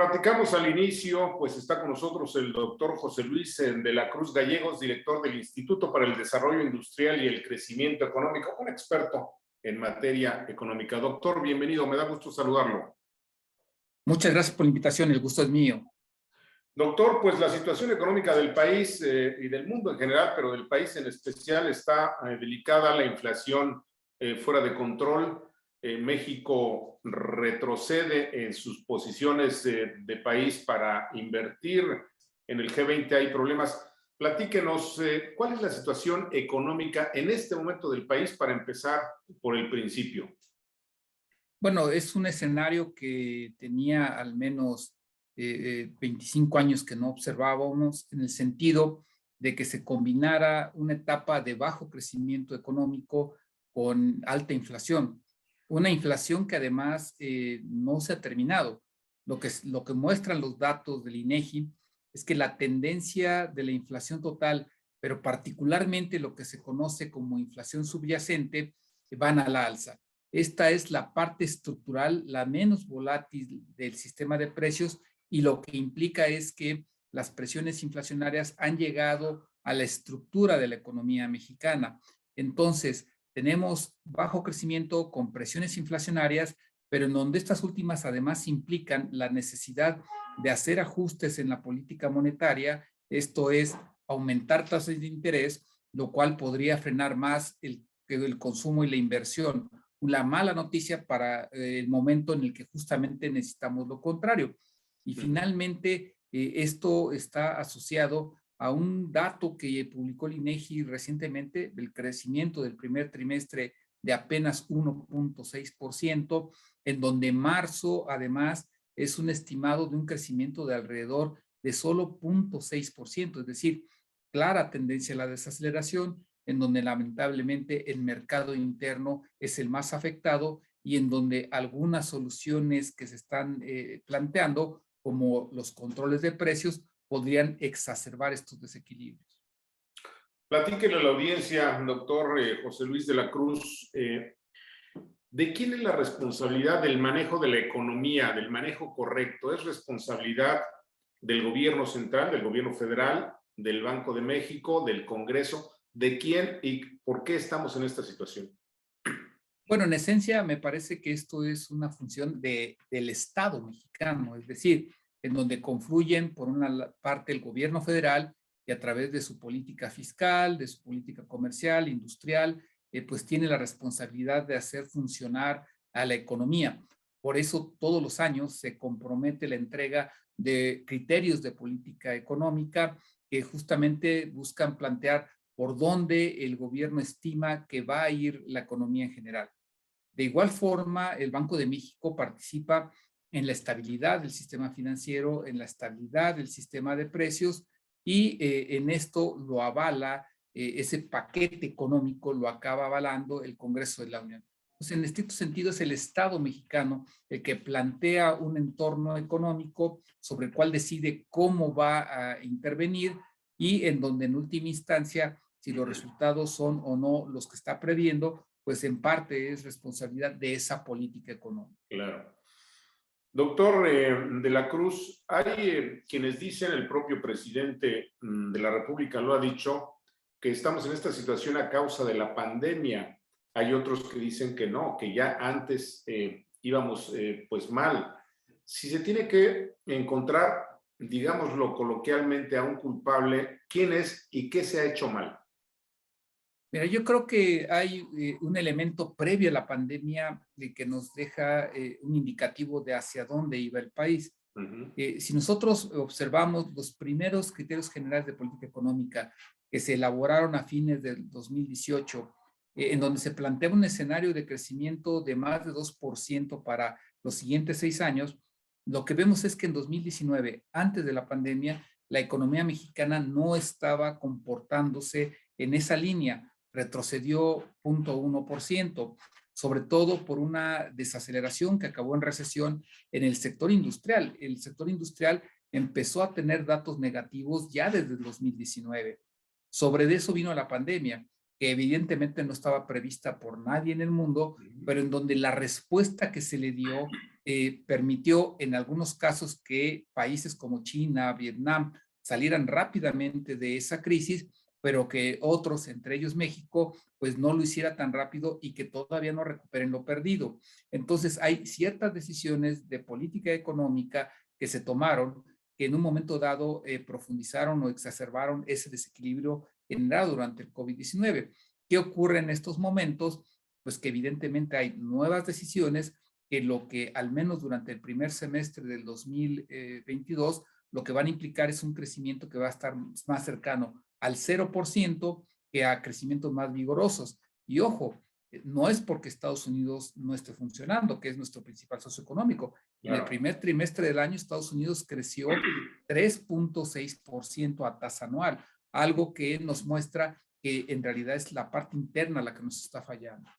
platicamos al inicio, pues está con nosotros el doctor José Luis de la Cruz Gallegos, director del Instituto para el Desarrollo Industrial y el Crecimiento Económico, un experto en materia económica. Doctor, bienvenido, me da gusto saludarlo. Muchas gracias por la invitación, el gusto es mío. Doctor, pues la situación económica del país y del mundo en general, pero del país en especial, está delicada, la inflación fuera de control. México retrocede en sus posiciones de país para invertir. En el G20 hay problemas. Platíquenos, ¿cuál es la situación económica en este momento del país para empezar por el principio? Bueno, es un escenario que tenía al menos 25 años que no observábamos, en el sentido de que se combinara una etapa de bajo crecimiento económico con alta inflación. Una inflación que además no se ha terminado. Lo que muestran los datos del INEGI es que la tendencia de la inflación total, pero particularmente lo que se conoce como inflación subyacente, van a la alza. Esta es la parte estructural, la menos volátil del sistema de precios, y lo que implica es que las presiones inflacionarias han llegado a la estructura de la economía mexicana. Entonces, tenemos bajo crecimiento con presiones inflacionarias, pero en donde estas últimas además implican la necesidad de hacer ajustes en la política monetaria, esto es, aumentar tasas de interés, lo cual podría frenar más el consumo y la inversión. La mala noticia para el momento en el que justamente necesitamos lo contrario. Y finalmente, esto está asociado a un dato que publicó el INEGI recientemente, del crecimiento del primer trimestre de apenas 1.6%, en donde marzo, además, es un estimado de un crecimiento de alrededor de solo 0.6%, es decir, clara tendencia a la desaceleración, en donde lamentablemente el mercado interno es el más afectado y en donde algunas soluciones que se están planteando, como los controles de precios, podrían exacerbar estos desequilibrios. Platíquenle a la audiencia, doctor José Luis de la Cruz, ¿de quién es la responsabilidad del manejo de la economía, del manejo correcto? ¿Es responsabilidad del gobierno central, del gobierno federal, del Banco de México, del Congreso? ¿De quién y por qué estamos en esta situación? Bueno, en esencia me parece que esto es una función del Estado mexicano, es decir, en donde confluyen por una parte el gobierno federal y a través de su política fiscal, de su política comercial, industrial, pues tiene la responsabilidad de hacer funcionar a la economía. Por eso todos los años se compromete la entrega de criterios de política económica que justamente buscan plantear por dónde el gobierno estima que va a ir la economía en general. De igual forma, el Banco de México participa en la estabilidad del sistema financiero, en la estabilidad del sistema de precios, y en esto lo avala, ese paquete económico lo acaba avalando el Congreso de la Unión. Entonces, en estricto sentido, es el Estado mexicano el que plantea un entorno económico sobre el cual decide cómo va a intervenir y en donde en última instancia, si los resultados son o no los que está previendo, pues en parte es responsabilidad de esa política económica. Claro. Doctor de la Cruz, hay quienes dicen, el propio presidente de la República lo ha dicho, que estamos en esta situación a causa de la pandemia. Hay otros que dicen que no, que ya antes íbamos pues mal. Si se tiene que encontrar, digámoslo coloquialmente, a un culpable, ¿quién es y qué se ha hecho mal? Mira, yo creo que hay un elemento previo a la pandemia que nos deja un indicativo de hacia dónde iba el país. Si nosotros observamos los primeros criterios generales de política económica que se elaboraron a fines del 2018, en donde se plantea un escenario de crecimiento de más de 2% para los siguientes 6 años, lo que vemos es que en 2019, antes de la pandemia, la economía mexicana no estaba comportándose en esa línea, retrocedió 0.1%, sobre todo por una desaceleración que acabó en recesión en el sector industrial. El sector industrial empezó a tener datos negativos ya desde el 2019. Sobre eso vino la pandemia, que evidentemente no estaba prevista por nadie en el mundo, pero en donde la respuesta que se le dio permitió en algunos casos que países como China, Vietnam, salieran rápidamente de esa crisis, pero que otros, entre ellos México, pues no lo hiciera tan rápido y que todavía no recuperen lo perdido. Entonces, hay ciertas decisiones de política económica que se tomaron que en un momento dado profundizaron o exacerbaron ese desequilibrio generado durante el COVID-19. ¿Qué ocurre en estos momentos? Pues que evidentemente hay nuevas decisiones que lo que al menos durante el primer semestre del 2022, lo que van a implicar es un crecimiento que va a estar más cercano al 0% que a crecimientos más vigorosos. Y ojo, no es porque Estados Unidos no esté funcionando, que es nuestro principal socio económico. Claro. En el primer trimestre del año, Estados Unidos creció 3.6% a tasa anual, algo que nos muestra que en realidad es la parte interna la que nos está fallando.